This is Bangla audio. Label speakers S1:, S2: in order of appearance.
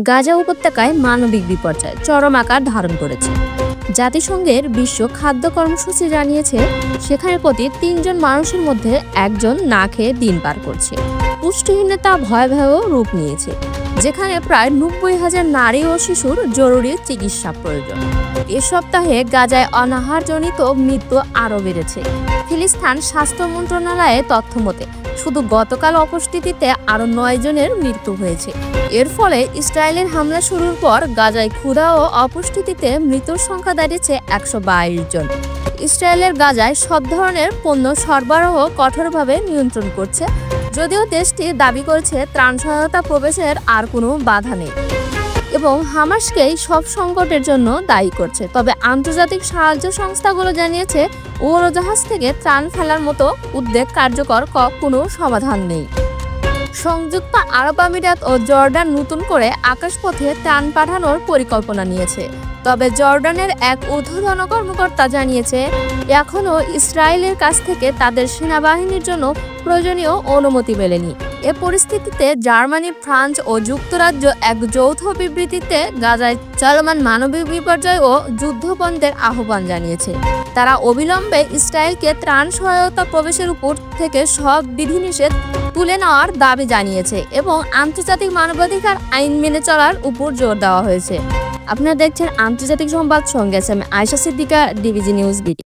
S1: গাজা উপত্যকায় মানবিক বিপর্যয় চরম আকার ধারণ করেছে। জাতিসংঘের বিশ্ব খাদ্য কর্মসূচি জানিয়েছে সেখানে প্রতি ৩ জন মানুষের মধ্যে একজন না খেয়ে দিন পার করছে। পুষ্টিহীনতা ভয়াবহ রূপ নিয়েছে, যেখানে প্রায় ৯০,০০০ নারী ও শিশুর জরুরি চিকিৎসা প্রয়োজন। এ সপ্তাহে গাজায় অনাহারজনিত মৃত্যু আরও বেড়েছে। ফিলিস্তিন স্বাস্থ্য মন্ত্রণালয়ের তথ্য মতে শুধু গতকাল উপস্থিতিতে আরও ৯ জনের মৃত্যু হয়েছে। এর ফলে ইসরায়েলের হামলা শুরুর পর গাজায় ক্ষুধা ও অপুষ্টিতে মৃত্যুর সংখ্যা দাঁড়িয়েছে ১২২ জন। ইসরায়েলের গাজায় সব ধরনের পণ্য সরবরাহ কঠোরভাবে নিয়ন্ত্রণ করছে, যদিও দেশটি দাবি করেছে ত্রাণ সহায়তা প্রবেশের আর কোনো বাধা নেই এবং হামাসকেই সব সংকটের জন্য দায়ী করছে। তবে আন্তর্জাতিক সাহায্য সংস্থাগুলো জানিয়েছে উড়োজাহাজ থেকে ত্রাণ ফেলার মতো উদ্যোগ কার্যকর কোনো সমাধান নেই। সংযুক্ত আরব আমিরাত ও জর্ডান নতুন করে আকাশপথে ত্রাণ পাঠানোর পরিকল্পনা নিয়েছে। তবে জর্ডানের এক ঊর্ধ্বতন কর্মকর্তা জানিয়েছে এখনও ইসরায়েলের কাছ থেকে তাদের সেনাবাহিনীর জন্য প্রয়োজনীয় অনুমতি মেলেনি। এ পরিস্থিতিতে জার্মানি, ফ্রান্স ও যুক্তরাজ্য এক যৌথ বিবৃতিতে গাজায় চলমান মানবিক বিপর্যয় ও যুদ্ধবন্ধের আহ্বান জানিয়েছে। তারা অবিলম্বে ইসরায়েলকে ত্রাণ সহায়তা প্রবেশের উপর থেকে সব বিধিনিষেধ তুলে নেওয়ার দাবি জানিয়েছে এবং আন্তর্জাতিক মানবাধিকার আইন মেনে চলার উপর জোর দেওয়া হয়েছে। আপনারা দেখছেন আন্তর্জাতিক সংবাদ, সঙ্গে আছে আমি আয়েশা সিদ্দিকা, ডিবিজি নিউজ বিডি।